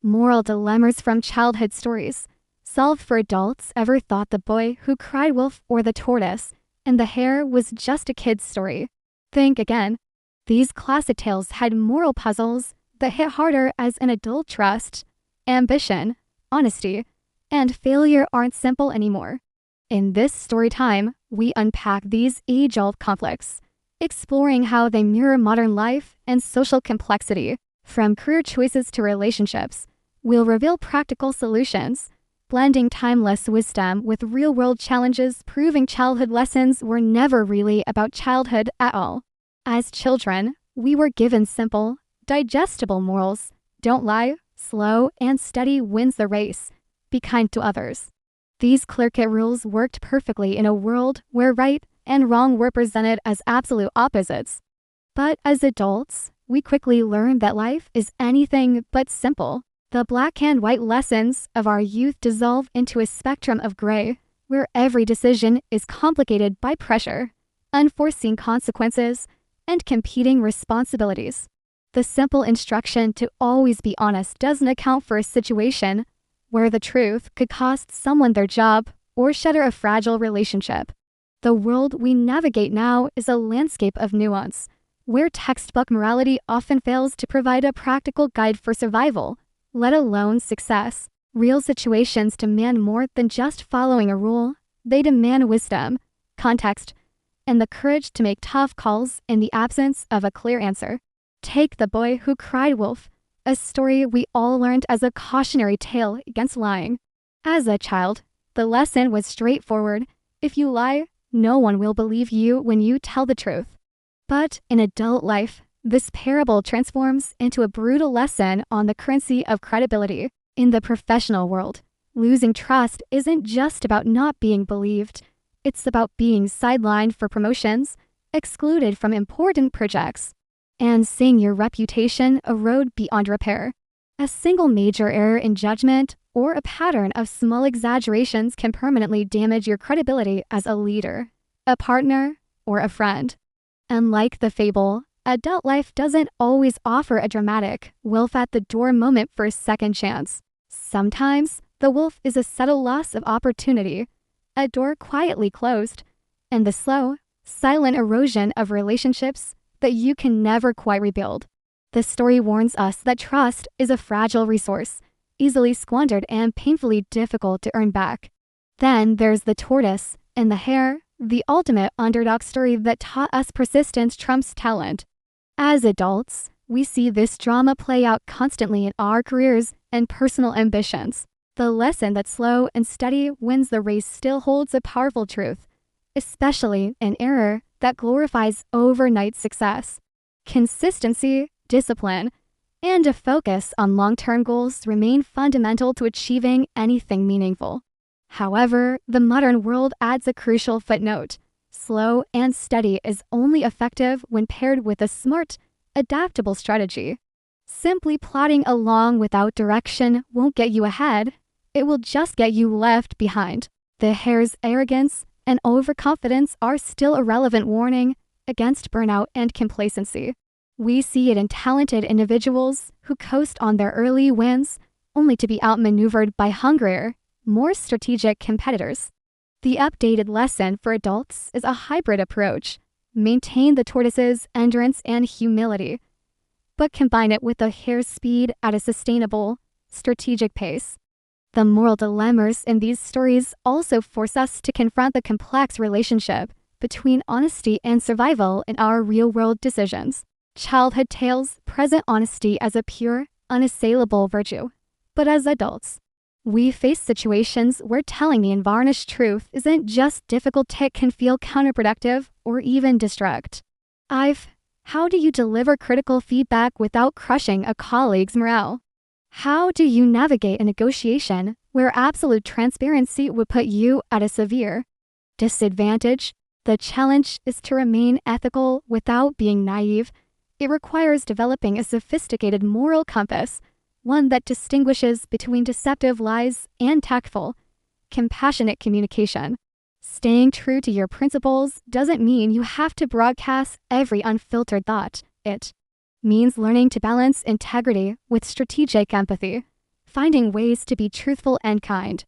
Moral dilemmas from childhood stories. Solved for adults. Ever thought the boy who cried wolf or the tortoise and the hare was just a kid's story? Think again. These classic tales had moral puzzles that hit harder as an adult. Trust, ambition, honesty, and failure aren't simple anymore. In this story time, we unpack these age-old conflicts, exploring how they mirror modern life and social complexity. From career choices to relationships, we'll reveal practical solutions, blending timeless wisdom with real-world challenges, proving childhood lessons were never really about childhood at all. As children, we were given simple, digestible morals. Don't lie, slow and steady wins the race. Be kind to others. These clear-cut rules worked perfectly in a world where right and wrong were presented as absolute opposites. But as adults, we quickly learned that life is anything but simple. The black and white lessons of our youth dissolve into a spectrum of gray, where every decision is complicated by pressure, unforeseen consequences, and competing responsibilities. The simple instruction to always be honest doesn't account for a situation where the truth could cost someone their job or shatter a fragile relationship. The world we navigate now is a landscape of nuance, where textbook morality often fails to provide a practical guide for survival, let alone success. Real situations demand more than just following a rule. They demand wisdom, context, and the courage to make tough calls in the absence of a clear answer. Take The Boy Who Cried Wolf, a story we all learned as a cautionary tale against lying. As a child, the lesson was straightforward. If you lie, no one will believe you when you tell the truth. But in adult life, this parable transforms into a brutal lesson on the currency of credibility. In the professional world, losing trust isn't just about not being believed. It's about being sidelined for promotions, excluded from important projects, and seeing your reputation erode beyond repair. A single major error in judgment or a pattern of small exaggerations can permanently damage your credibility as a leader, a partner, or a friend. Unlike the fable, adult life doesn't always offer a dramatic, wolf-at-the-door moment for a second chance. Sometimes, the wolf is a subtle loss of opportunity, a door quietly closed, and the slow, silent erosion of relationships that you can never quite rebuild. The story warns us that trust is a fragile resource, easily squandered and painfully difficult to earn back. Then there's the tortoise and the hare, the ultimate underdog story that taught us persistence trumps talent. As adults, we see this drama play out constantly in our careers and personal ambitions. The lesson that slow and steady wins the race still holds a powerful truth, especially in an era that glorifies overnight success. Consistency, discipline, and a focus on long-term goals remain fundamental to achieving anything meaningful. However, the modern world adds a crucial footnote. Slow and steady is only effective when paired with a smart, adaptable strategy. Simply plodding along without direction won't get you ahead. It will just get you left behind. The hare's arrogance and overconfidence are still a relevant warning against burnout and complacency. We see it in talented individuals who coast on their early wins only to be outmaneuvered by hungrier, more strategic competitors. The updated lesson for adults is a hybrid approach. Maintain the tortoise's endurance and humility, but combine it with the hare's speed at a sustainable, strategic pace. The moral dilemmas in these stories also force us to confront the complex relationship between honesty and survival in our real-world decisions. Childhood tales present honesty as a pure, unassailable virtue. But as adults, we face situations where telling the unvarnished truth isn't just difficult, it can feel counterproductive or even destruct. How do you deliver critical feedback without crushing a colleague's morale? How do you navigate a negotiation where absolute transparency would put you at a severe disadvantage? The challenge is to remain ethical without being naive. It requires developing a sophisticated moral compass, one that distinguishes between deceptive lies and tactful, compassionate communication. Staying true to your principles doesn't mean you have to broadcast every unfiltered thought. It means learning to balance integrity with strategic empathy. finding ways to be truthful and kind.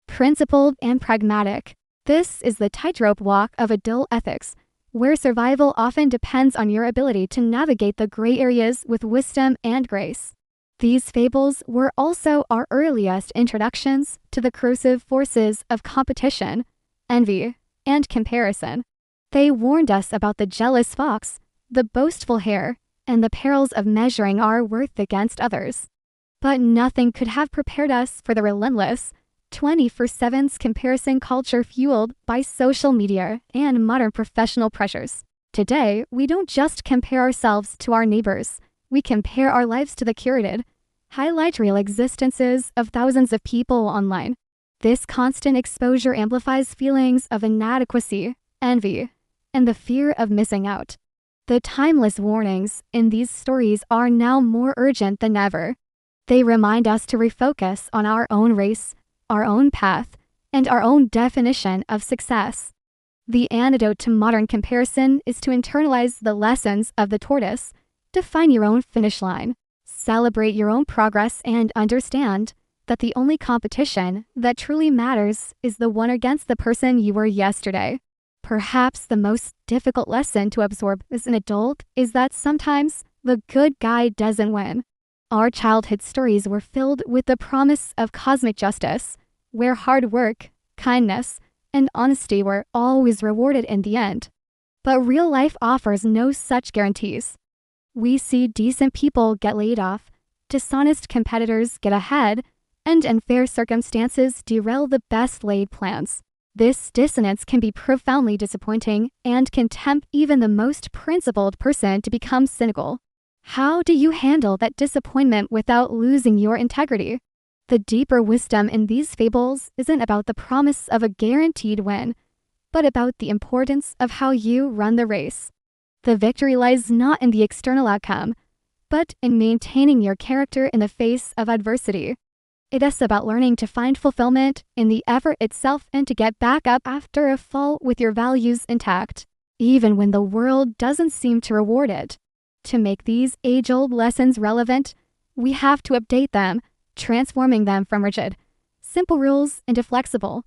Principled and pragmatic. This is the tightrope walk of adult ethics, where survival often depends on your ability to navigate the gray areas with wisdom and grace. These fables were also our earliest introductions to the corrosive forces of competition, envy, and comparison. They warned us about the jealous fox, the boastful hare, and the perils of measuring our worth against others. But nothing could have prepared us for the relentless 24/7 comparison culture fueled by social media and modern professional pressures. Today, we don't just compare ourselves to our neighbors, we compare our lives to the curated, highlight reel existences of thousands of people online. This constant exposure amplifies feelings of inadequacy, envy, and the fear of missing out. The timeless warnings in these stories are now more urgent than ever. They remind us to refocus on our own race, our own path, and our own definition of success. The antidote to modern comparison is to internalize the lessons of the tortoise, define your own finish line, celebrate your own progress, and understand that the only competition that truly matters is the one against the person you were yesterday. Perhaps the most difficult lesson to absorb as an adult is that sometimes the good guy doesn't win. Our childhood stories were filled with the promise of cosmic justice, where hard work, kindness, and honesty were always rewarded in the end. But real life offers no such guarantees. We see decent people get laid off, dishonest competitors get ahead, and unfair circumstances derail the best laid plans. This dissonance can be profoundly disappointing and can tempt even the most principled person to become cynical. How do you handle that disappointment without losing your integrity? The deeper wisdom in these fables isn't about the promise of a guaranteed win, but about the importance of how you run the race. The victory lies not in the external outcome, but in maintaining your character in the face of adversity. It is about learning to find fulfillment in the effort itself and to get back up after a fall with your values intact, even when the world doesn't seem to reward it. To make these age-old lessons relevant, we have to update them, transforming them from rigid, simple rules into flexible,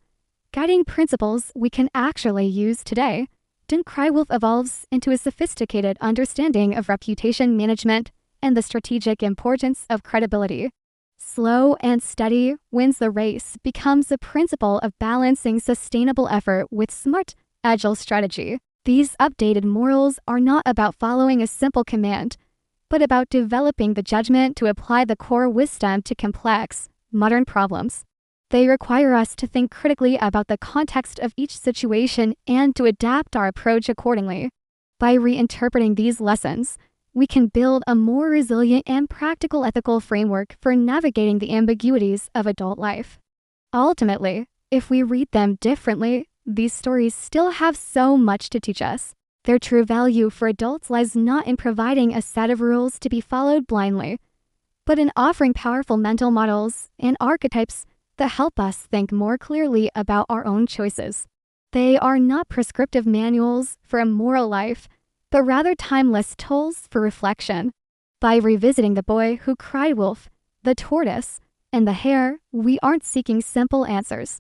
guiding principles we can actually use today. Then Crywolf evolves into a sophisticated understanding of reputation management and the strategic importance of credibility. Slow and steady wins the race becomes the principle of balancing sustainable effort with smart, agile strategy. These updated morals are not about following a simple command, but about developing the judgment to apply the core wisdom to complex, modern problems. They require us to think critically about the context of each situation and to adapt our approach accordingly. By reinterpreting these lessons, we can build a more resilient and practical ethical framework for navigating the ambiguities of adult life. Ultimately, if we read them differently, these stories still have so much to teach us. Their true value for adults lies not in providing a set of rules to be followed blindly, but in offering powerful mental models and archetypes that help us think more clearly about our own choices. They are not prescriptive manuals for a moral life, but rather timeless tools for reflection. By revisiting the boy who cried wolf, the tortoise, and the hare, we aren't seeking simple answers.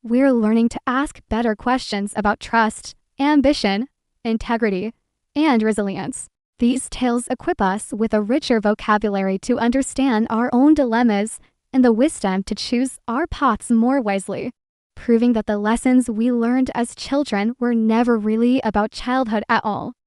We're learning to ask better questions about trust, ambition, integrity, and resilience. These tales equip us with a richer vocabulary to understand our own dilemmas and the wisdom to choose our paths more wisely, proving that the lessons we learned as children were never really about childhood at all.